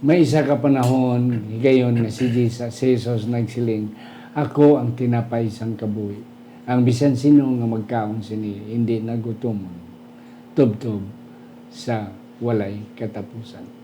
may isa ka panahon, gayon nga si Jesus nagsiling, ako ang tinapay sang kabuhi. Ang bisan sino nga magkaon sini, hindi nagutom. Tubtob sa walay katapusan.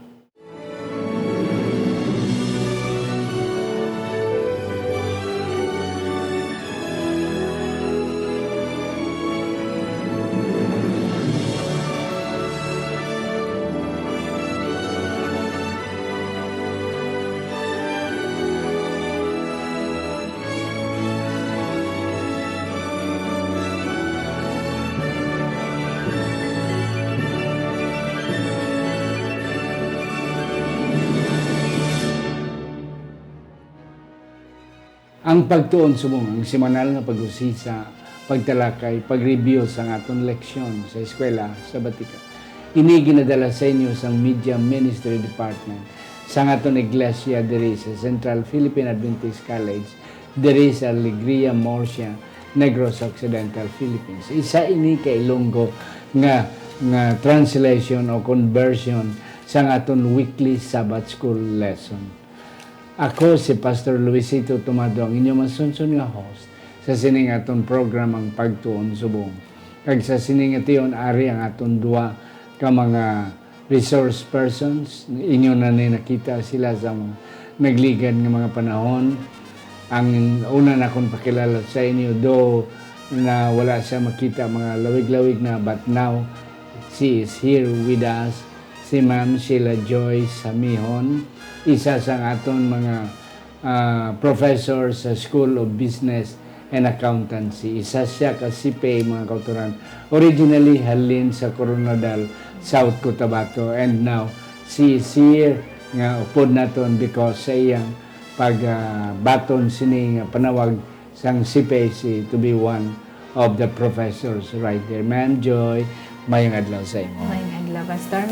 Ang pagtuon subong, ang semanal nga pag-usisa, pagtalakay, pag-review sa aton leksyon sa eskwela sa Batika. Ini ginadala sa inyo sa Media Ministry Department sa aton iglesia diri sa Central Philippine Adventist College diri sa Alegria, Murcia, Negros Occidental, Philippines. Isa ini kay Ilonggo nga translation o conversion sa aton weekly Sabbath School lesson. Ako si Pastor Luisito Tomado, ang inyong masunsun nga host sa sining aton program ang Pagtuon Subong. Kag sa sining ation ari ang aton duwa ka mga resource persons. Inyo na nakita sila sa nagligan ng mga panahon. Ang una na akong pakilala sa inyo, do na wala siya makita mga lawig-lawig na, but now she is here with us. Si Ma'am Sheila Joy Samihon, isa sa aton mga professor sa School of Business and Accountancy. Isa siya ka CPA, mga kauturan. Originally, halin sa Coronadal, South Cotabato. And now, she is here nga upod naton because sa iyang pagbaton sini panawag sang CPA to be one of the professors right there. Ma'am Joy, mayang adlaw sa imo. Mayang adlaw, Pastor.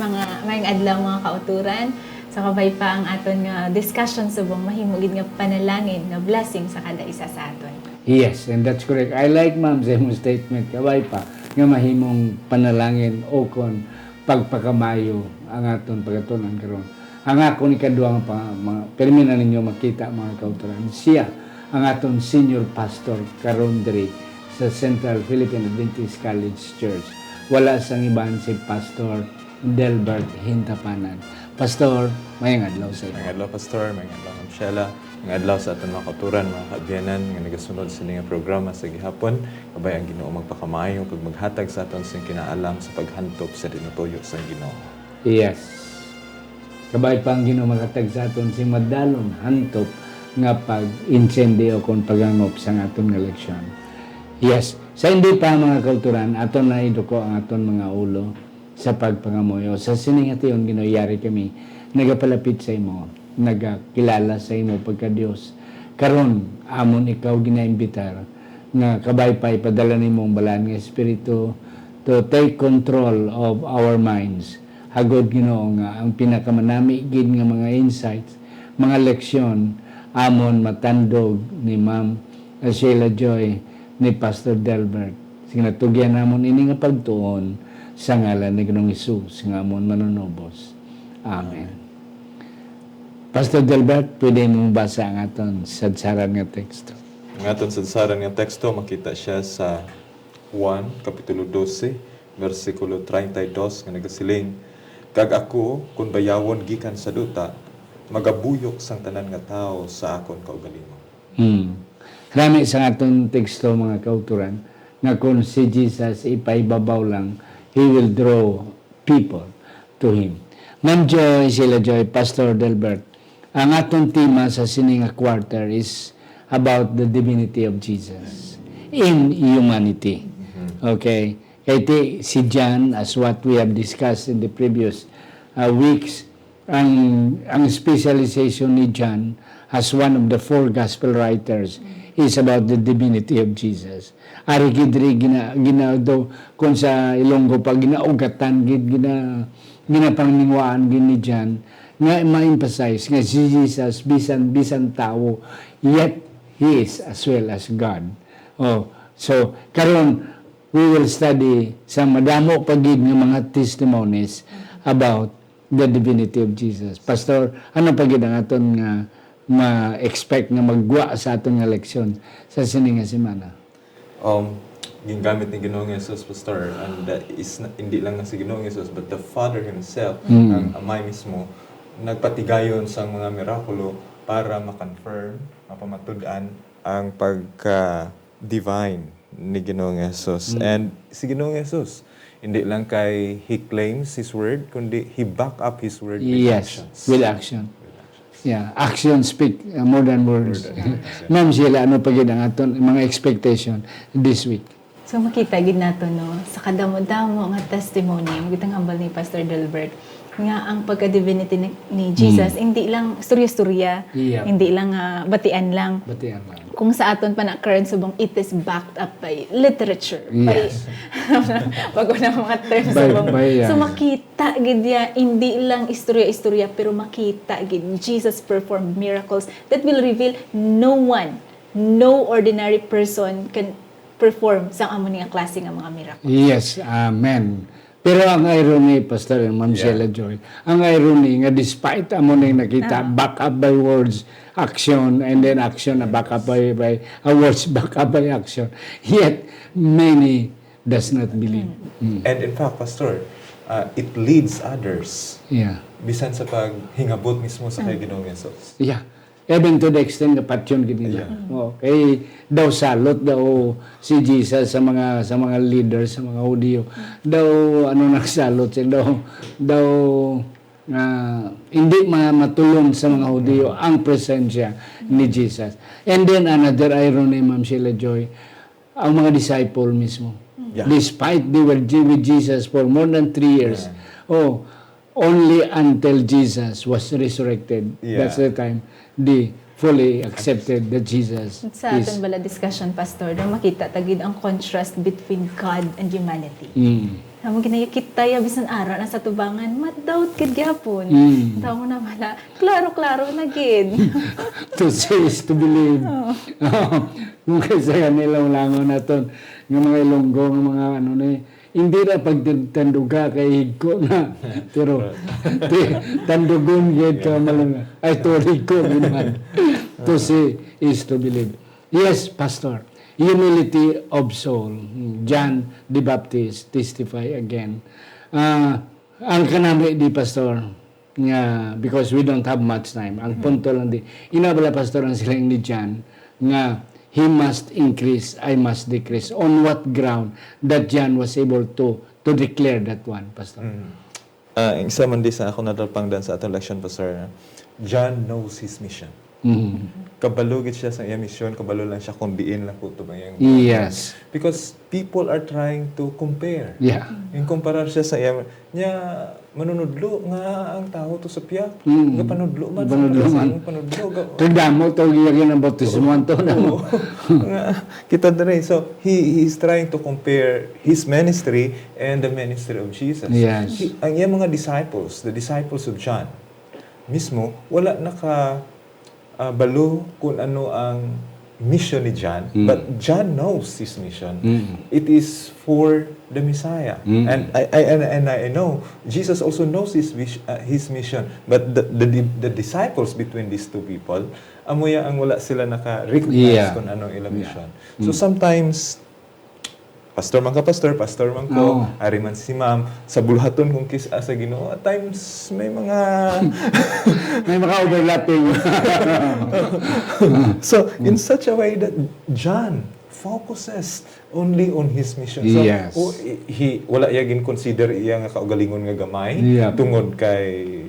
Mayang adlaw mga kauturan. So kabay pa ang aton nga discussion subong mahimugid nga panalangin nga blessing sa kada isa sa aton. Yes, and that's correct. I like Ma'am sa imong statement, kabay pa nga mahimong panalangin o kon pagpakamayo ang aton pagatunan karon. Ang ako ni kaduang perminan ninyo makita mga kauturan. Siya ang aton senior pastor karon diri sa Central Philippine Adventist College Church. Wala sang iban si Pastor Delbert Hintapanan. Pastor, mayang adlaw sa iyo. Mayang adlaw, Pastor. Mayang adlaw, Ma'am Sheila. Mayang adlaw sa aton mga kauturan, mga kaabyanan, nga nagasunod sa nga programa sa gihapon. Kabay ang Ginoo magpakamayo kag maghatag sa aton sing kinaalam sa paghantop sa tinutoyo sa Ginoo. Yes. Kabay pa ang Ginoo maghatag sa aton sing madalom hantop nga pag-insende o kon pagangop sa aton nga leksyon. Yes. Sa hindi pa mga kauturan, aton na iduko ang aton mga ulo sa pagpangamoyo. Sa siningation ginoyari kami, nagapalapit sa imo, nagakilala sa imo pagka-Dios. Karon amon ikaw ginaimbitar nga kabay pa ipadala nimo ang balaan nga espiritu to take control of our minds. Hagod Ginoo nga ang pinakamanami gid nga mga insights, mga leksyon amon matandog ni Ma'am Sheila Joy ni Pastor Delbert. Sinatugyan namon ini nga pagtuon sa ngalan ni Ginoong Hesus nga amon manunubos. Amen. Pastor Delbert, pwede mo basa ang aton sadsaran nga teksto. Ang aton sadsaran nga teksto makita siya sa Juan kapitulo 12 versikulo 32 nga nagasiling, kag ako kun bayawon gikan sa duta, magabuyok sang tanan nga tawo sa akon kaugalingon. Rami sa aton teksto mga kauturan nga kung si Jesus ipaibabaw lang, He will draw people to Him. Ma'am Joy, Sheila Joy, Pastor Delbert, ang atong tema sa sining quarter is about the divinity of Jesus in humanity. Okay? Kaya si John, as what we have discussed in the previous weeks, ang specialization ni John as one of the 4 gospel writers is about the divinity of Jesus. Ari gidri gina do kung sa Ilonggo pa ginaugatan ginapangninguaan gid ni John nga ma-emphasize nga si Jesus bisan tao, yet He is as well as God. So karon we will study sa madamo pagid nga mga testimonies about the divinity of Jesus. Pastor, ano pa gid ang aton nga ma-expect nga magwa sa aton nga leksyon sa sini nga semana? Gingamit ni Ginoong Jesus, Pastor, and hindi lang si Ginoong Jesus, but the Father Himself, ang Amay mismo, nagpatigayon sa mga mirakulo para ma-confirm, mapamatudan ang pagka-divine ni Ginoong Jesus. And si Ginoong Jesus, hindi lang kay He claims His word, kundi He back up His word with actions. With action. Yeah, action speak more than words. Ma'am Sheila, ano pa gid ang aton mga expectation this week? So makita gid nato no sa kadamo-damo nga testimony gitang hambal ni Pastor Delbert nga ang pagka-divinity ni Jesus hindi lang storya-storya, Yeah. hindi lang batian lang. Batian lang. Kung sa aton pa na current subong it is backed up by literature. Yes. Pag na mga terms By- subong. by, So makita gid ya hindi lang istorya-istorya pero makita gid Jesus performed miracles that will reveal no ordinary person can perform sa amo nga klase nga mga miracle. Yes, amen. Pero ang irony, Pastor and Ma'am Sheila Joy, ang irony nga despite amo na nakita, back up by words, action, and then action na back up by words, back up by action, yet many does not believe. And in fact, Pastor, it leads others Yeah. bisan sa paghingabot mismo sa kay Ginoong Jesus. Yeah. Even to the extent na patyon gid nila. Okay, daw salot daw si Jesus sa mga leaders sa mga Hudyo. Daw nagsalot siya daw hindi matulong sa mga Hudyo ang presensya ni Jesus. And then another irony, Ma'am Sheila Joy, ang mga disciple mismo. Yeah. Despite they were with Jesus for more than 3 years. Only until Jesus was resurrected. Yeah. That's the time they fully accepted that Jesus Sa aton bala discussion, Pastor, daw makita tagid ang contrast between God and humanity. Amo ginayakit tayo bisan ara na sa tubangan, madoubt gid gyapon. Tao na bala, klaro na gid. To say is to believe. Kung kasi kanilang langon naton, ng mga Ilonggo, ng mga hindi na pagtanduga kay higko na. Pero tandugon gid ka malang ay tulig ko man. To say is to believe. Yes, Pastor. Humility of soul. John the Baptist testify again. Ang kanami di Pastor nga because we don't have much time. Ang punto lang di. Inabala Pastor ang silang ni John nga he must increase, I must decrease. On what ground that John was able to declare that one, Pastor? Isa man di sa ako nadalpangdan sa atong leksyon, Pastor. John knows his mission. Kabalugit siya sa iyang mission, kabalo lang siya kung diin lang po ito ba yung Yes. Because people are trying to compare. Yeah. Yung kumparar siya sa iyang manunudlo nga ang tao to sa piyak. Nga panudlo man. Panudlo. Tagdamo to giyagin ang bautismuan to na mo. Kita dere. So, he is trying to compare his ministry and the ministry of Jesus. Yes. Ang iyang mga disciples, the disciples of John, mismo, wala balo kung ano ang mission ni John, but John knows his mission. It is for the Messiah, and I know Jesus also knows his mission. But the disciples between these two people, amoya ang wala sila naka-recognize kung ano ilang mission. So sometimes pastor man ko, ari man si ma'am, sa bulhaton kung kisa sa Ginoo, at times may mga May mga overlapping. So, in such a way that John focuses only on his mission. So, Yes. wala yagin consider iya nga kaugalingon nga gamay Yeah. tungod kay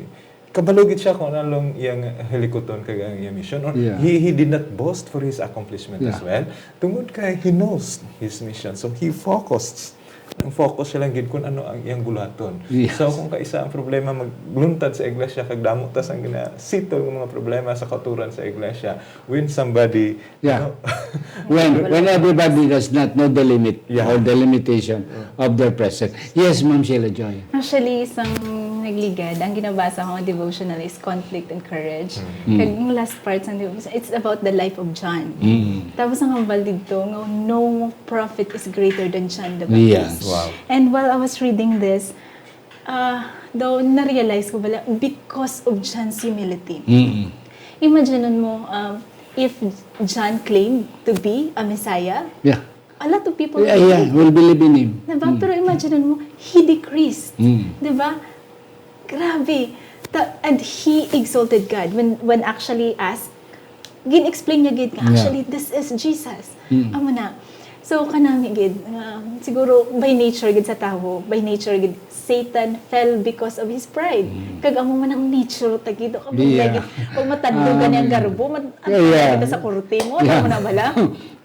kabalugit siya kung anong iyang helikoton kay ang iyang mission, or Yeah. he did not boast for his accomplishment as Yeah. well tungod kay he knows his mission, so he focused. Ang focus siya lang gid kung ano ang iyang bulaton. Yes. So kung kaisa ang problema magluntad sa iglesia kag damo tas ang ginasitol ng mga problema sa kauturan sa iglesia, when somebody Yeah. When everybody does not know the limit or the limitation of their presence. Yes, Ma'am Sheila Joy. Actually, isang nagligad, ang ginabasa ko ng devotional is conflict and courage. Kaya yung last part ng devotional, it's about the life of John. Tapos ang hambal dito, no prophet is greater than John the Baptist. Yes. Wow. And while I was reading this, Though na-realize ko bala, because of John's humility. Mm. Imagine mo, if John claimed to be a Messiah, Yeah. a lot of people Yeah, will believe in him. Diba? Pero imagine mo, he decreased. Mm. Diba? Grabe. And he exalted God when actually asked, gin-explain niya gid, actually, this is Jesus. Amo na. So, kanami gid, siguro by nature gid sa tao, by nature gid, Satan fell because of his pride. Kag amo man ang nature tagido ka Yeah. lagi. Pag matadlo ganyang garbo, Yeah. kita sa kurte mo, ano mo na bala?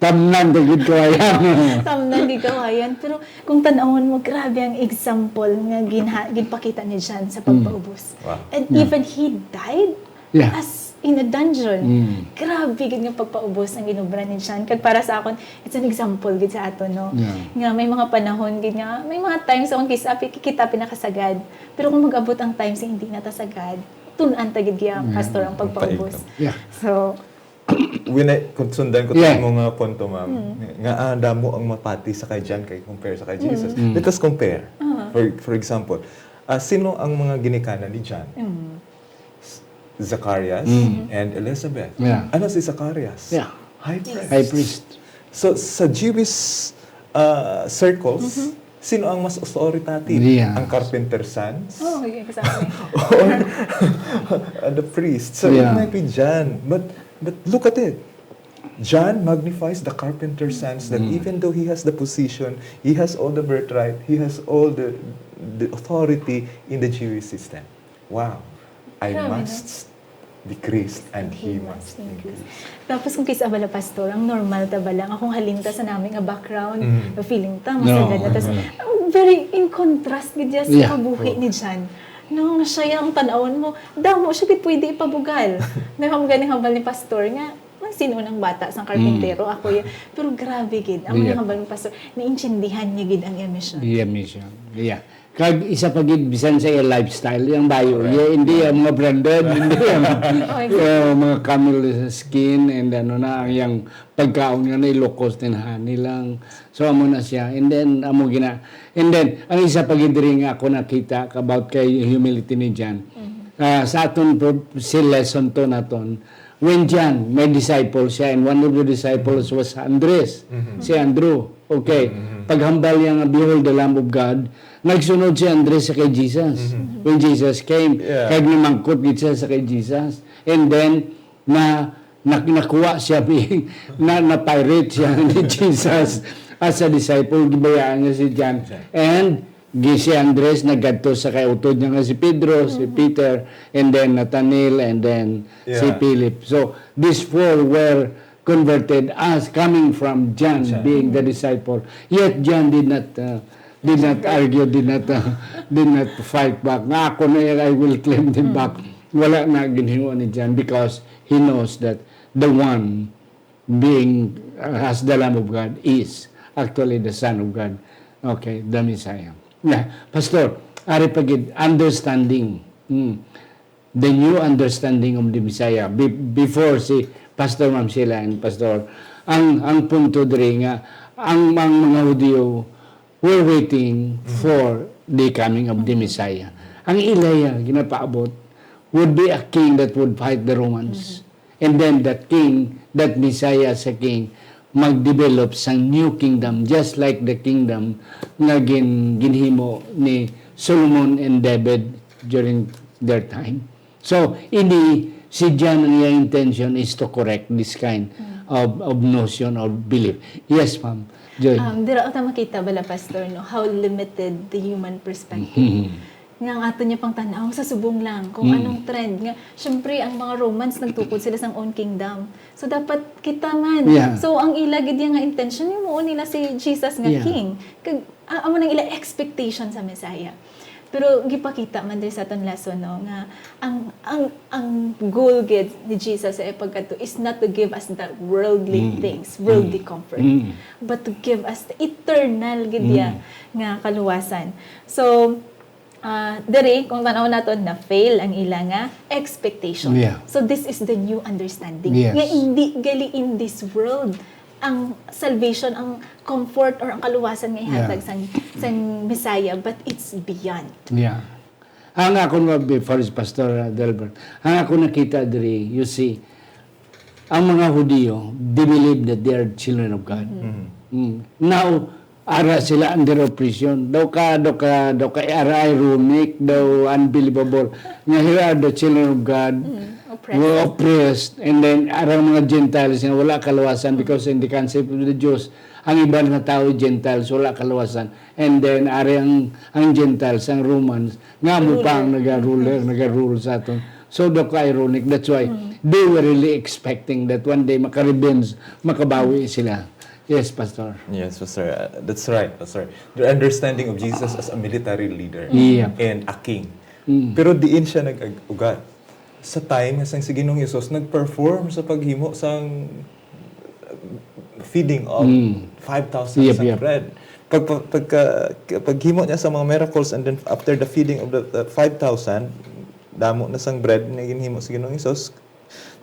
Tamnan, tagid ko ayan. Tamnan di kawayan. Pero kung tanawon mo, grabe ang example nga ginpakita ni John sa pagpaubos. Wow. And even he died Yeah. as in a dungeon. Grabe gid nga pagpaubos ang ginobra ni John. Kag para sa akon, it's an example gid sa ato, no? Yeah. Nga may mga panahon gid nga, may mga times akong kikita pinakasagad. Pero kung mag-abot ang times hindi natasagad, tunan ta gid gyud pastor ang pagpaubos. Yeah. So, Kung sundan ko Yeah. itong mga punto, ma'am, nga damo ang mapati sa kay John kay compare sa kay Jesus. Let us compare. For example, sino ang mga ginikanan ni John? Zacharias and Elizabeth. Yeah. Ano si Zacharias? Yeah. High priest. High priest. So, sa Jewish circles, sino ang mas authoritative? Yeah. Ang carpenter sons? oh, exactly. Or the priest. So, Yeah. it might be John. But look at it. John magnifies the carpenter's sons that even though he has the position, he has all the birthright, he has all the authority in the Jewish system. Wow. I Grabe, must decrease and he must increase. Tapos kung kisa bala pastor, ang normal ta ba lang, akong halinta sa naming nga background, feeling ta, No. masagad na. Tapos, very in contrast gid sa Yeah. kabuhi ni John. No, nga siya yung tanawon mo, damo siya gid pwede ipabugal. May ganing hambal ni pastor nga, ang sino ng bata sa karpintero, ako yun. Pero grabe gid, ang Yeah. hambal ni pastor, naintindihan niya gid ang emission. Yeah, mission. Yeah. Kag isa pa gid bisan sa iya lifestyle yang bayo. Yeah, hindi ang mga branded, hindi ang mga camel skin and ano na yang pagkaon nga na ilokos din nilang. So amo na siya. And then amo gina. And then ang isa pa gid rin nga ako nakita about kay humility ni John. Sa aton si lesson to naton. When John may disciple siya and one of the disciples was Andres. Si Andrew. Okay. Paghambal niya nga, behold the Lamb of God, nagsunod si Andres sa kay Jesus. When Jesus came, kaya nimangkot siya sa kay Jesus. And then, nakuha siya, na-pirate siya ni Jesus as a disciple, gibayaan niya si John. And, si Andres naggadto sa kay utod niya nga si Pedro, si Peter, and then Nathanael, and then si Philip. So, these four were converted as coming from John being the disciple. Yet John did not argue, did not fight back. Nga ako na yan, I will claim them back. Wala na ginhiwa ni John because he knows that the one being as the Lamb of God is actually the Son of God. Okay, the Messiah. Yeah, Pastor, ari pagid understanding. The new understanding of the Messiah before si Pastor Ma'am Sheila and Pastor, ang punto diri nga ang mga Hudyo were waiting for the coming of the Messiah. Ang Ilaya ginapaabot would be a king that would fight the Romans. And then that king, that Messiah sa king, mag-develop sa new kingdom just like the kingdom nga ginhimo ni Solomon and David during their time. So, ini si John ang iyang intention is to correct this kind of notion or belief. Yes, ma'am. Joy. Dira ata makita bala pastor no how limited the human perspective. Nga ang ato niya pang tanaw sa subong lang kung anong trend nga syempre ang mga Romans nagtukod sila sa own kingdom. So dapat kita man. Yeah. So ang ila gid nga intention mo nila si Jesus nga Yeah. king. Kag amo nang ila expectation sa Messiah. Pero gipakita man din sa aton lesson no nga ang goal gid ni Jesus sa pagkadto is not to give us the worldly things, worldly comfort, but to give us the eternal gid nga kaluwasan. So dere kung tanaw naton na fail ang ila nga expectation. Yeah. So this is the new understanding. Yes. Nga hindi gali in this world ang salvation, ang comfort or ang kaluwasan nga ihatag sang Messiah, but it's beyond. Yeah. Ang ako before Pastor Delbert, ang ako nakita diri, you see, ang mga Hudiyo, they believe that they are children of God. Now, ara sila under oppression. Daw ka ara ironic, daw unbelievable. Nga here are the children of God, were oppressed, and then ara mga Gentiles na wala kalawasan because in the concept of the Jews, ang iba na tao Gentiles wala kalawasan, and then ari ang Gentiles, ang Romans nga mo pang naga-rule sa aton. So daw ka ironic. That's why they were really expecting that one day maka-revenge, makabawi sila. Yes, Pastor. Yes, Pastor. That's right, Pastor. The understanding of Jesus as a military leader Yeah. and a king. Pero diin siya nag-ugat. Sa time nga sang si Ginoong Hesus nag-perform sa paghimo sang feeding of 5,000 Yep, sang yep. bread. Paghimo niya sa mga miracles, and then after the feeding of the 5,000, damo na sang bread na ginhimo si Ginoong Hesus,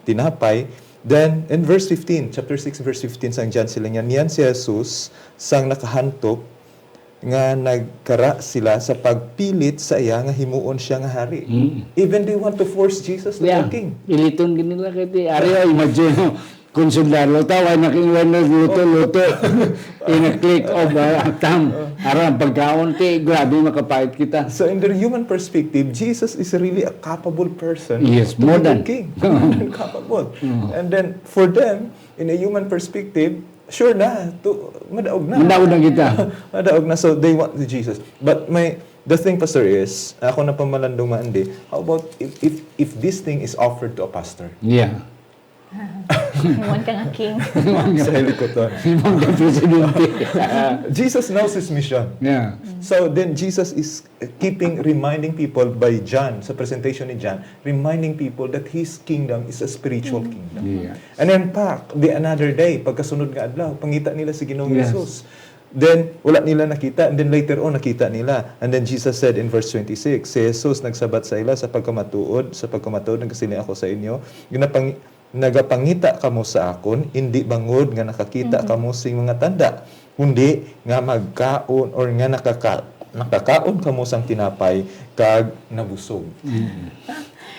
tinapay. Then, in verse 15, chapter 6, verse 15, sang John sila niyan si Jesus, sang nakahantop, nga nagkara sila sa pagpilit sa iya nga himuon siya nga hari. Even they want to force Jesus to be king. Iliton ginila kay ari imagine mo kung sundalo tawa nakiwan na luto in a click of a thumb aram pagkaon ti grabe makapait kita. So in their human perspective, Jesus is really a capable person. Yes, to more be than. the king. More than capable. And then for them, in a human perspective, sure na, madaog na. Madaog na kita. Madaog na, so they want the Jesus. But the thing, Pastor, is, ako na pamalandong maandi, how about if this thing is offered to a pastor? Yeah. Iwan ka nga king. Sa helikoton. Imong presidente. Jesus knows his mission. Yeah. So then Jesus is reminding people by John, sa presentation ni John, reminding people that his kingdom is a spiritual kingdom. Yeah. And then another day, pagkasunod nga adlaw, pangita nila si Ginoong Yes. Jesus. Then, wala nila nakita, and then later on, nakita nila. And then Jesus said in verse 26, si Jesus nagsabat sa ila sa pagkamatuod, nagkasili ako sa inyo, nagapangita kamo sa akon, hindi bangod nga nakakita kamo sing mga tanda, kundi nga magkaon or nga nakakaon kamo sang tinapay kag nabusog.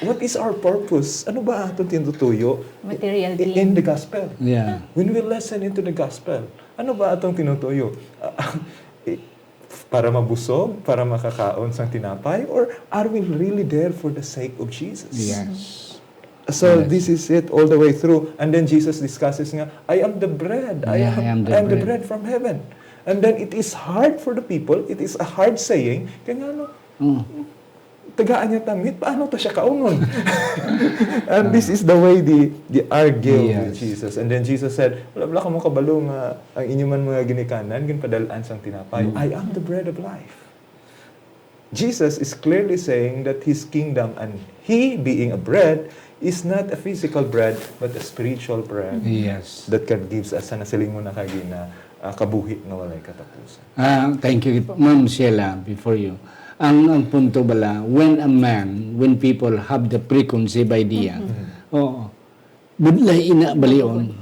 What is our purpose? Ano ba aton tinutuyo Material in the gospel? Yeah. When we listen into the gospel, ano ba atong tinutuyo? Para mabusog, para makakaon sang tinapay, or are we really there for the sake of Jesus? Yes. So this is it all the way through. And then Jesus discusses nga, I am the bread. I am the bread from heaven. And then it is hard for the people. It is a hard saying. Kaya nga tagaan niya tamit, paano to siya kaunon? And this is the way they argue with Jesus. And then Jesus said, wala ka mo kabalo nga ang inyong mga ginikanan, ginpadalaan sang tinapay. I am the bread of life. Jesus is clearly saying that his kingdom and he being a bread is not a physical bread but a spiritual bread. Yes. That God gives us na siling mo na kagina kabuhi nga walay katapusan. Thank you, Ma'am Sheila, before you. Ang punto bala, when people have the preconceived idea, budlay ina balion.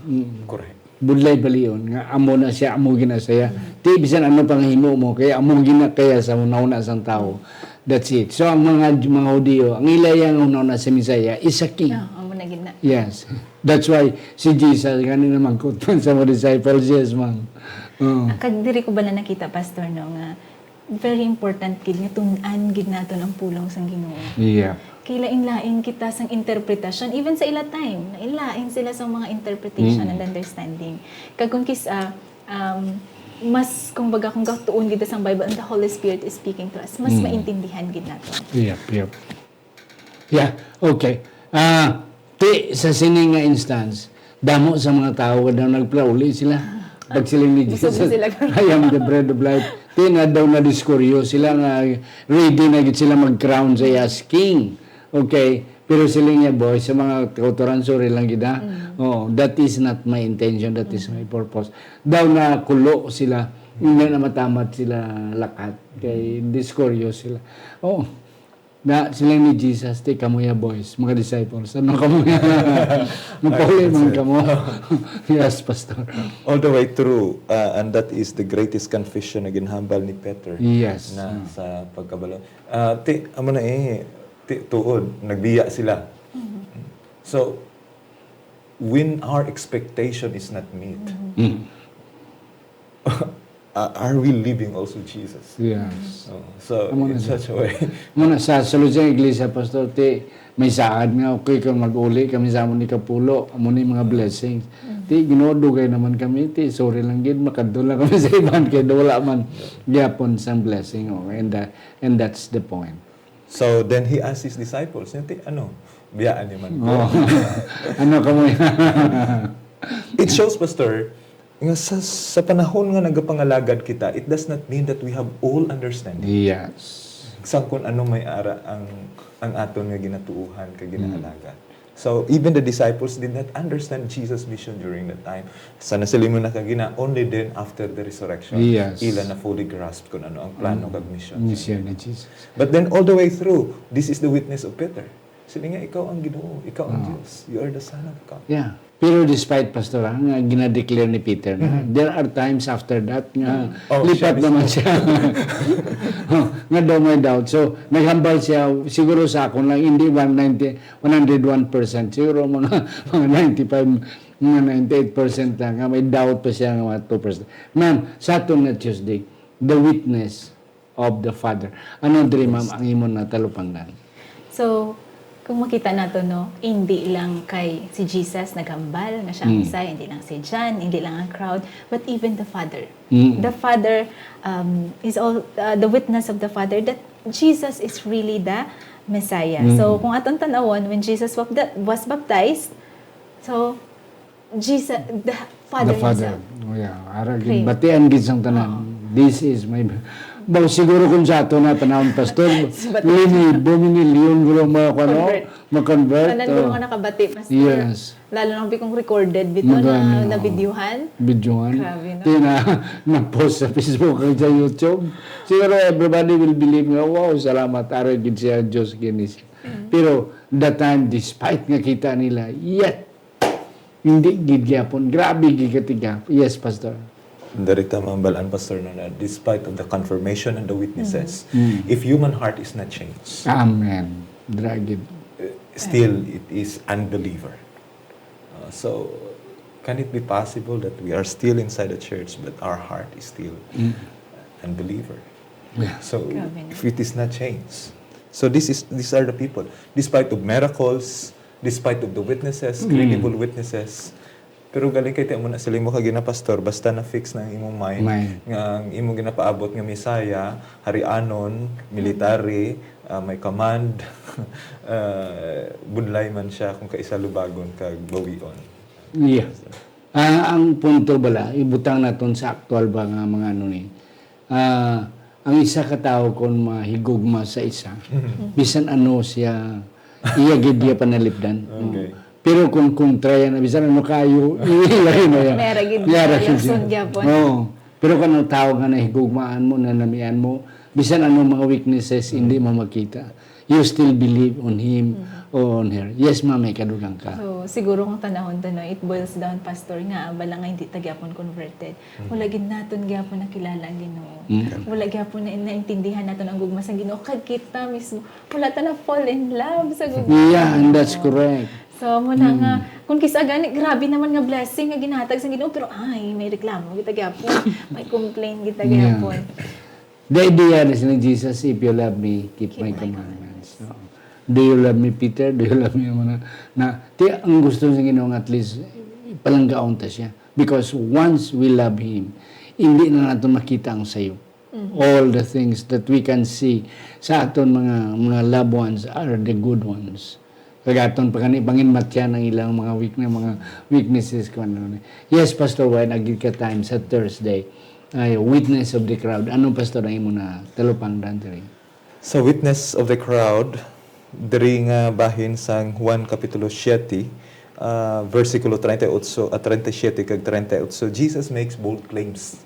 Correct. Budlay balion, nga amo na siya, amo ginasaya. Ti bisan ano pang himo mo, kaya amo ginakaya sa unauna sang tao. That's it. So ang mga Hudiyo, ang ilayang unauna sa Misaya is a king. Amo na gina. Yes. That's why si Jesus kanina magkutman sa mga disciples, yes, ma'am. Kadiri ko ba na nakita, Pastor, no, nga very important gid nga tun-an gid naton ang pulong sang Ginoo. Yeah. Kay lain-lain kita sang interpretation, even sa ila time, lain sila sa mga interpretation and understanding. Kag kung mas kumbaga kung gatuon gid sang Bible and the Holy Spirit is speaking to us, mas maintindihan gid naton. Yep. Yeah, okay. Sa sining nga instance, damo sa mga tao daw nagplauli sila. Pag siling ni Jesus, Busog sila. I am the bread of life. Tina daw na diskuryo sila nga ready na gid sila mag-crown sa as king. Okay? Pero sila niya, boy, sa mga kauturan, sorry lang gid ha. That is not my intention, that is my purpose. Daw na kulo sila, hindi na matamat sila lakat. Kay diskuryo sila. Na sila ni Jesus, ti kamo ya boys, mga disciples. Ano kamo ya? Napuli man kamo. Yes, Pastor. All the way through, and that is the greatest confession na ginhambal ni Peter. Yes. Na sa pagkabalo. Amo na tuod, nagbiya sila. So, when our expectation is not met, are we living also Jesus? Yes. So Amo na in siya. such a way. Muna sa sulod sa iglesia, Pastor, ti may saad nga, okay kang mag-uli, kami sa amon ni Kapulo, amon ni mga blessings. Ti, ginodugay naman kami, ti, sorry lang gid makadto lang kami sa iban, kaya wala man gyapon sang blessing. And that's the point. So then he asked his disciples, biyaan niyo man ko. Oh. Ano kamo It shows, Pastor, nga sa panahon nga nagapangalagad kita, it does not mean that we have all understanding. Yes. Sang kung ano may ara ang aton nga ginatuuhan kay ginaalagad. So even the disciples did not understand Jesus' mission during that time. Sana sila mo nakagina only then after the resurrection. Yes. Ila na fully grasped kung ano ang plano kag mission. Mission ni Jesus. But then all the way through, this is the witness of Peter. Sila nga, ikaw ang Ginoo, ikaw ang Diyos. You are the Son of God. Yeah. Pero despite, Pastor, nga ginadeclare ni Peter na, there are times after that nga lipat naman siya. Nga daw may doubt. So, naghambal siya, siguro sa akin lang, hindi 101%, siguro mga 95, mga 98% lang, nga may doubt pa siya nga mga 2%. Ma'am, sa aton na Tuesday, the witness of the Father. Ano, Dre, ma'am, ang imon na talupangnan? So, kung makita nato no, hindi lang kay si Jesus naghambal nga siya ang isa, hindi lang si John, hindi lang ang crowd, but even the Father. The Father is all the witness of the Father that Jesus is really the Messiah. So kung atong tanawon, when Jesus was baptized, so Jesus, the Father himself. Oh, yeah. Pray. Batian gid sang tanan. This is my... Baw siguro kung sa ato na panahon, Pastor, bumili-milyon gulo ma-convert. Tanan ko nga nakabati, Pastor. Yes. Lalo na kung recorded bito na videohan. Videohan. Grabe, no? Na-post sa Facebook at sa YouTube. Siguro everybody will believe nga, wow, salamat, aray gid siya, Diyos ginis. Pero that time, despite nga kita nila, yet, hindi gid gyapon. Grabe gid katiga. Yes, Pastor. Direct tamambalan, Pastor, na despite of the confirmation and the witnesses, if human heart is not changed, Amen. Dragid. still it is unbeliever. So, can it be possible that we are still inside the church, but our heart is still unbeliever? Yeah. So, Grabe, no? if it is not changed, so these are the people. Despite of miracles, despite of the witnesses, credible witnesses, pero galing kay mo na sila mo kagina pastor basta na fix na ang imong mind nga ang imong ginapaabot nga Misaya, harianon, military, may command, budlay man siya kung kaisalubagon kag bawion. Yeah. Ang punto bala, ibutang naton sa aktual ba nga mga ano ni. Ang isa ka tawo kon mahigugma sa isa, bisan ano siya iya gid dia panalipdan. Okay. Pero kung trya na bisan ano kayo, ilahi na yan. Mera gid lesson gyapon. Oo. Pero kung ang tao nga nahigugmaan mo, nanamian mo, bisan ano mga weaknesses hindi mo makita. You still believe on him or on her. Yes, ma'am, may kadugang ka. So, siguro kung tanahon to, no, it boils down, Pastor, nga, bala nga hindi tagyapon converted. Wala gid naton gyapon nakilala ang Ginoo. Wala gyapon na naintindihan naton ang gugma sa Ginoo. Kag kita mismo, wala ta na fall in love sa gugma. Yeah, and that's correct. So, muna nga, kung kisa gani, grabe naman nga blessing nga ginhatag sa Ginoo, pero ay, may reklamo kita gyapon. May complaint kita gyapon. The idea is ni Jesus, if you love me, keep my commandments. So, do you love me, Peter? Do you love me? Ang gusto sa Ginoo at least, palanggaon ta siya. Because once we love Him, hindi na natin makita ang sayo. All the things that we can see sa aton mga loved ones are the good ones. Kagaton pa kani bangin matya ng ilang mga weaknesses ko ano. Yes, Pastor Wayne, agid ka time sa Thursday. Ay witness of the crowd. Anong pastor ang imo na talupang dantri? So, witness of the crowd, diri nga bahin sang Juan kapitulo 7, versikulo 38 at 37 kag 38, Jesus makes bold claims.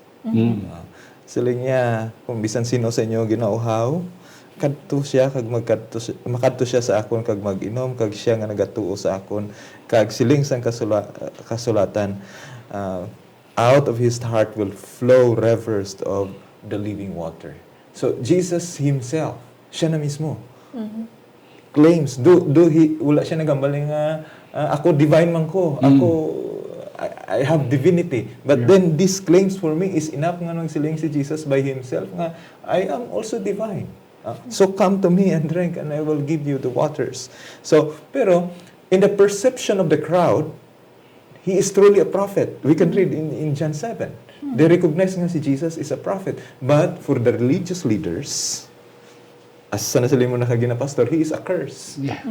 Sila niya, kung bisan sino sa inyo ginauhaw, kadto siya kag makadto siya sa akon kag mag-inom kag siya nga nagatuo sa akon kag siling sang kasulatan, out of his heart will flow rivers of the living water. So Jesus himself, siya na mismo claims, wala siya nagambaling nga ako divine man ko, I have divinity. But then this claims for me is enough nga nang siling si Jesus by himself nga I am also divine. So come to me and drink and I will give you the waters. So pero in the perception of the crowd, he is truly a prophet. We can read in John 7. They recognize nga si Jesus is a prophet. But for the religious leaders, as sana sila mo nakagina pastor, he is a curse. Yeah.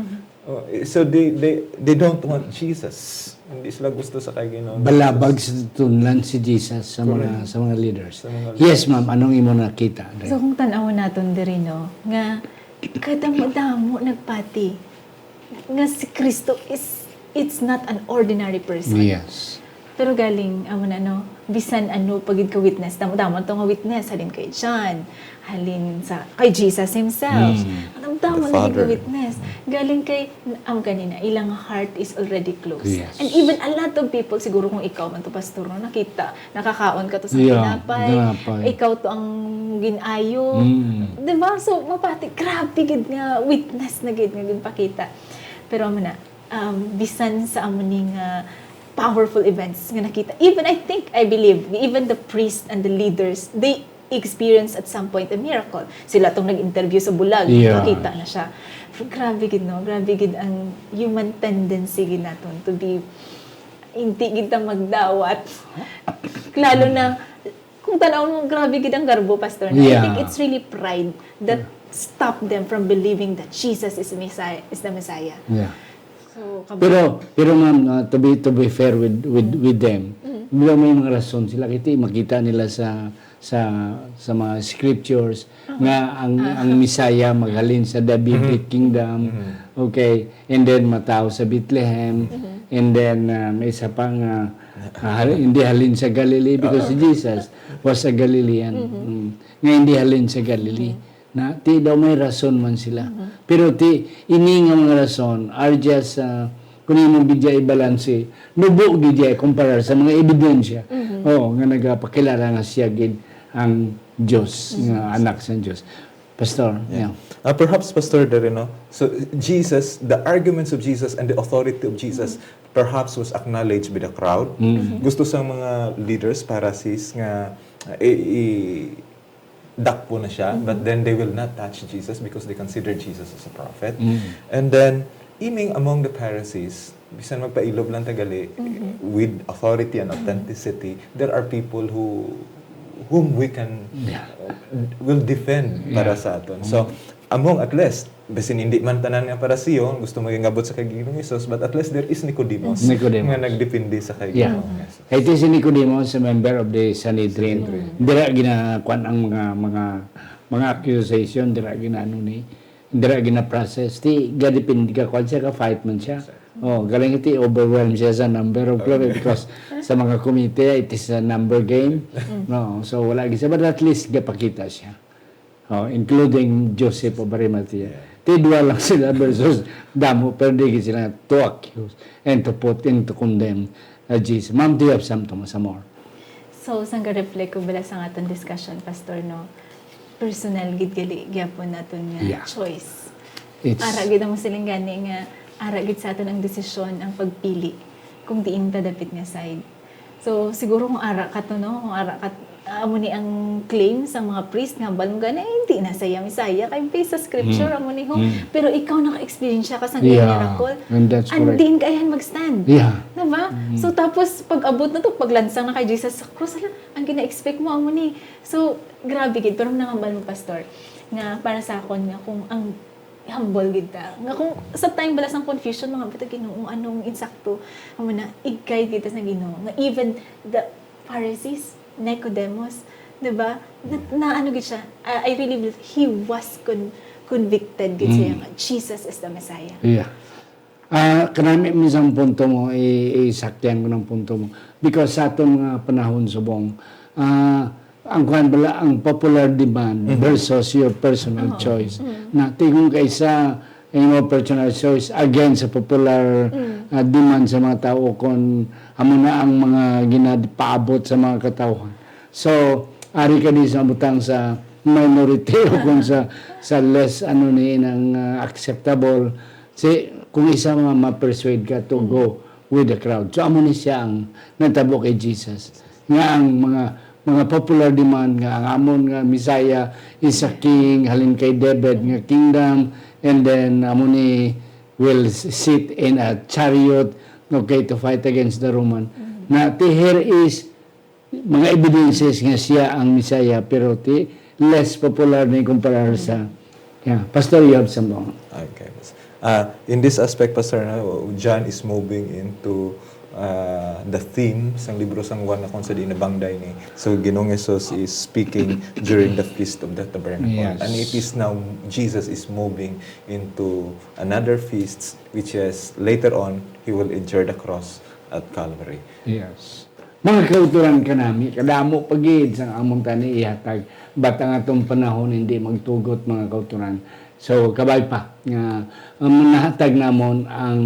So they don't want Jesus. Hindi sila gusto sa kay Ginoong Balabag Jesus. sa tunlan si Jesus sa mga leaders. Yes, ma'am. Anong imo nakita? So kung tanawon naton diri no, nga kadamo-damo nagpati nga si Kristo it's not an ordinary person. Yes. Pero galing amo na no, bisan ano pagid ka witness, damo-damo to nga witness halin kay John, halin sa kay Jesus himself. Damo-damo The na ka Father. witness. Galing kay kanina ilang heart is already closed. Yes. And even a lot of people siguro kung ikaw man to pastor no, nakita, nakakaon ka to sa Yeah, tinapay, tinapay. ikaw to ang ginayo. Diba? So mapati grabe gid nga witness na gid nga ginpakita. Pero amo na bisan sa amo ning powerful events nga nakita. Even I believe, even the priests and the leaders, they experience at some point a miracle. Sila tong nag-interview sa bulag, Yeah. nakita na siya. Pero grabe gid no, grabe gid ang human tendency gid naton to be hindi gid ta magdawat. Lalo na kung tanaw mo grabe gid ang garbo pastor. I Yeah. think it's really pride that stop them from believing that Jesus is the Messiah. Yeah. So, Pero ma'am, to be fair with them, may mga rason sila makita nila sa mga scriptures nga ang Messiah maghalin sa Davidic kingdom, okay, and then matao sa Bethlehem, and then may isa pang hindi halin sa Galilee because Jesus was a Galilean. Nga hindi halin sa Galilee. Na ti daw may rason man sila. Pero ini nga mga rason are just kung yung bidya i-balance, nubo bidya kumpara sa mga ebidensya. Nga nagapakilala nga siya gid ang Diyos, nga anak sa Diyos. Pastor, yeah. Perhaps Pastor Derino, so Jesus, the arguments of Jesus and the authority of Jesus perhaps was acknowledged by the crowd. Gusto sa mga leaders, Pharisees nga dakpo na siya, but then they will not touch Jesus because they consider Jesus as a prophet. And then, iming among the Pharisees, bisan magpailob lang tagali, with authority and authenticity, there are people whom we can will defend para sa aton. So, among at least, bisan hindi man tanan nga para siyo, gusto maging abot sa kay Ginoong Hesus, but at least there is Nicodemus, nga nagdepende sa kay Yeah. Ginoong Hesus. Ito si Nicodemus, a member of the Sanhedrin. Dira ginakuan ang mga accusation, dira gina-process. Ti gadipindi ka kwan siya, ka-fight man siya. Galing iti overwhelm siya sa number of problem because sa mga komite, it is a number game. No, so wala gisa, but at least gapakita siya. Including Joseph of Arimathea. Ti dua lang sila versus damo, pero di sila to accuse and to put in to condemn Jesus. Ma'am, do you have something sa more? So, sang ka-reflect ko bala sa aton discussion, Pastor, no? Personal gid gali gyapon naton nga Yeah. choice. It's Ara gid mo siling gani nga ara gid sa aton ang desisyon ang pagpili kung diin ta dapit nga side. So siguro kung ara ka to no, kung ara ka amo ni ang claim sa mga priest nga balong gani hindi na saya misaya kay based sa scripture amo ni ho. Pero ikaw naka-experience ka sa miracle. and that's correct. Andin kayan mag-stand. Yeah. Diba? So, tapos, pag abot na to, paglansang na kay Jesus sa cross, ang gina-expect mo, amo ni. So, grabe gid. Pero nangambal mo, Pastor, nga para sa akon nga, kung ang humble gid ta. Nga kung sa time balas ng confusion, mga bata Ginoo, anong insakto, amo na, i-guide kita sa Ginoo. Nga even the Pharisees, Nicodemus, diba? Na ano gid siya, I really believe he was convicted gid siya nga Jesus is the Messiah. Yeah. Kanami misang punto mo, isaktihan ko ng punto mo. Because sa atong mga panahon subong, ang kuhan bala ang popular demand versus your personal choice. Na tingong kaysa yung personal choice against sa popular demand sa mga tao kung amo na ang mga ginapaabot sa mga katawhan. So, ari ka di sa butang sa minority o kung sa less ano ni ng acceptable. Kung isa mga ma-persuade ka to go with the crowd. So, amo ni siya ang nagtabo kay Jesus. Nga ang mga popular demand nga ang amon nga Messiah is a king, halin kay David nga kingdom, and then amo ni will sit in a chariot, okay, to fight against the Roman. Na here is mga evidences nga siya ang Messiah, pero less popular na kumpara sa Pastor, you have some more. Okay. In this aspect, Pastor, John is moving into the theme sang libro sang Juan na kung sa di nabangday ni. So, Ginoong Jesus is speaking during the Feast of the Tabernacle. Yes. And it is now, Jesus is moving into another feast, which is later on, He will endure the cross at Calvary. Yes. Mga kauturan ka namin, kadamo pagid sa among tani ihatag. Ba't ang atong panahon hindi magtugot mga kauturan. So, kabay pa nga nahatag namon ang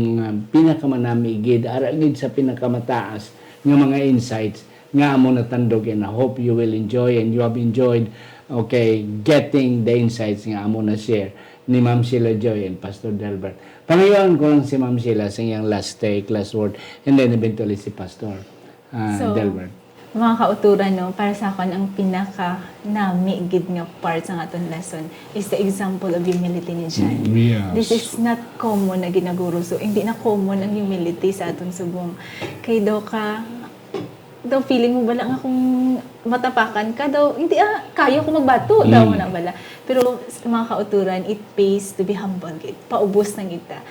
pinakamanamigid, aragid sa pinakamataas nga mga insights nga amo natandog, and I hope you will enjoy and you have enjoyed, okay, getting the insights nga amo na share ni Ma'am Sheila Joy and Pastor Delbert. Pangayon ko lang si Ma'am Sheila sa iyang last take, last word, and then eventually si Pastor Delbert. Mga kauturan, no, para sa akin, ang pinaka-namigid nga part sa aton lesson is the example of humility ni John. Yes. This is not common na ginaguro. So, hindi na common ang humility sa aton subong. Kay daw feeling mo bala nga kung matapakan ka daw, hindi kaya ko magbato daw na bala. Pero mga kauturan, it pays to be humble. Paubos na kita.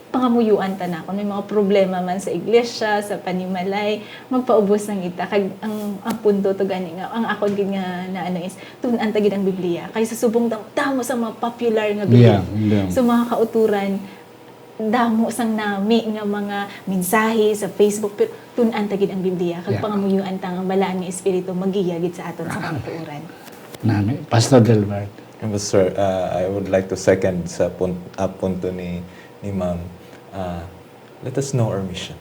Pangamuyuan ta na. Kung may mga problema man sa iglesia, sa panimalay, magpaubos na kita. Kag ang punto to gani nga, ang ako gid nga na ano is tunan ta gid ang Biblia. Kaysa subong damo sa mga popular nga Biblia. Yeah. So mga kauturan, damo sang nami nga mga mensahe sa Facebook, pero tunan ta gid ang Biblia. Kag pangamuyuan ta nga balaan nga espiritu magiyagid sa aton sa kauturan. Nami, Pastor Delbert. Sir, I would like to second sa punto ni Ma'am. Let us know our mission.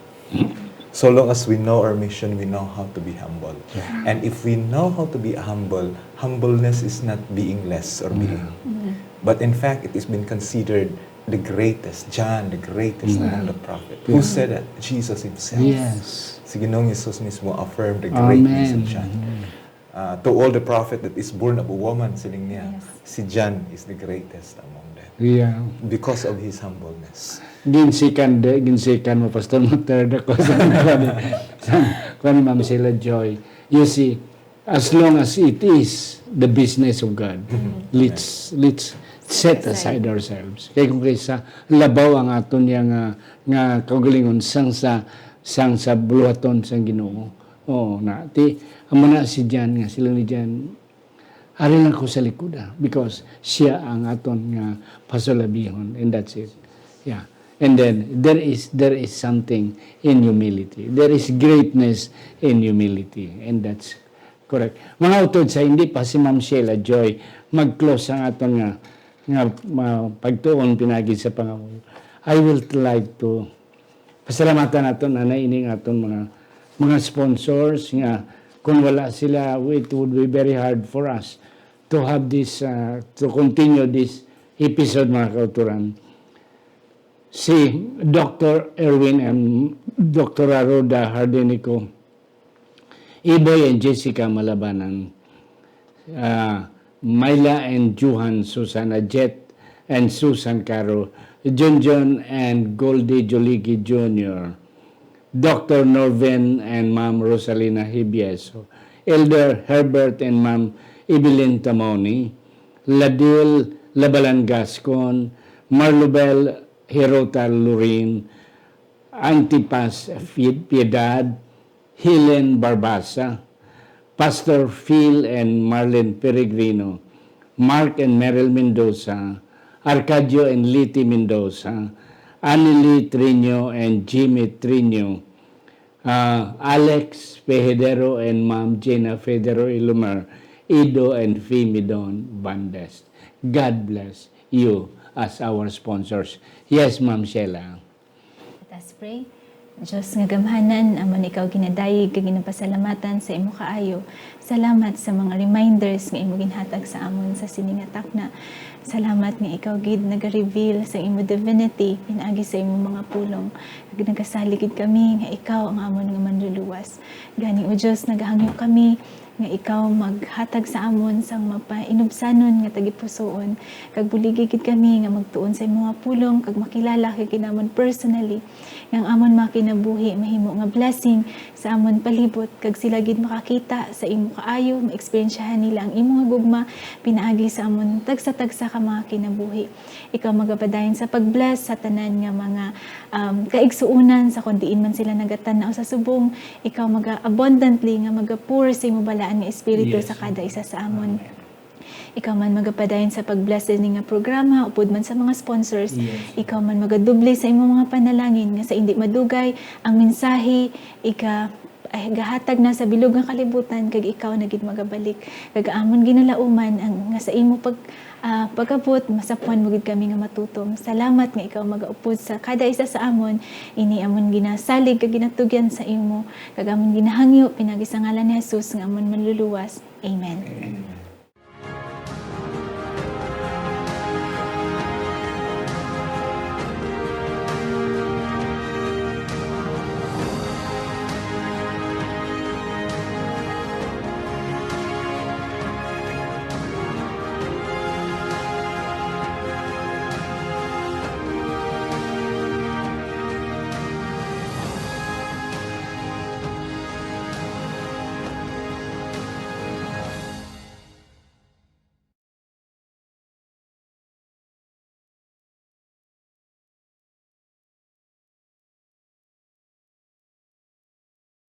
So long as we know our mission, we know how to be humble. Yeah. And if we know how to be humble, humbleness is not being less or being. But in fact, it has been considered the greatest, John, the greatest among the prophets. Who said that? Jesus himself. Yes. Si Ginoong Jesus mismo affirmed the greatness of John. To all the prophet that is born of a woman, siling niya, si John is the greatest among them. Yeah. Because of his humbleness. Ginsikan mo, Pastor, mo-third ako sa Ma'am Sheila Joy. You see, as long as it is the business of God, let's set aside ourselves. Kaya kung kaysa labaw ang aton nga kaugalingon sang sa buluhaton sang Ginoo. Amo na si Jan nga sila ni Jan. Ari lang ko sa likod because siya ang aton nga pasulabihon, and that's it. Yeah. And then there is something in humility. There is greatness in humility, and that's correct. Mga utod sa hindi pa si Ma'am Sheila Joy mag-close ang aton nga pagtuon pinagi sa Panginoon. I will like to pasalamatan naton na ining aton mga sponsors nga kung wala sila, it would be very hard for us to have this, to continue this episode, mga kauturan. Si Dr. Erwin and Dr. Aroda Hardenico, Iboy and Jessica Malabanan, Myla and Juhan, Susana Jet and Susan Caro, John and Goldie Joligi Jr., Dr. Norven and Ma'am Rosalina Hibieso, Elder Herbert and Ma'am Evelyn Tamoni, Ladil Labalan Gascon, Marlubel Hirota Lurin, Antipas Piedad, Helen Barbasa, Pastor Phil and Marlene Peregrino, Mark and Meryl Mendoza, Arcadio and Liti Mendoza, Anneli Trino and Jimmy Trino, Alex Pejadero and Ma'am Gina Federo Ilumar, Ido and Femidon Bandes. God bless you as our sponsors. Yes, Ma'am Sheila. Let us pray. Diyos nga gamhanan, amon ikaw ginadayig, kag ginapasalamatan sa imo kaayo. Salamat sa mga reminders nga imo ginhatag sa amon sa siningatak na. Salamat nga ikaw gid naga-reveal sa imo divinity pinaagi sa imo mga pulong. Kag nagasaligid kami nga ikaw ang amon nga manluluwas. Gani o Diyos nagahangyo kami nga ikaw maghatag sa amon sang mapainubsanon nga tagipusoon. Kag buligid kami nga magtuon sa imo nga pulong kag makilala kay kinamon personally nga ang amon makinabuhi mahimo nga blessing sa amon palibot kag sila gid makakita sa imo kaayo, maeksperiensyahan nila ang imo nga gugma pinaagi sa amon tagsa-tagsa ka mga kinabuhi. Ikaw magapadayon sa pagbless sa tanan nga mga kaigsuunan sa kung diin man sila nagatanaw sa subong. Ikaw maga-abundantly nga maga-pour sa imo balaan nga espiritu sa kada isa sa amon. Ikaw man magapadayon sa pag-bless ni nga programa upod man sa mga sponsors. Ikaw man magaduble sa imong mga panalangin nga sa hindi madugay ang mensahe gahatag na sa bilog nga kalibutan kag ikaw na gid magabalik kag amon ginalauman ang nga sa imo pagabot masapuan mo gid kami nga matutom. Salamat nga ikaw magaupod sa kada isa sa amon ini amon ginasalig kag ginatugyan sa imo kag amon ginahangyo pinagi sa ngalan ni Jesus nga amon manluluwas. Amen.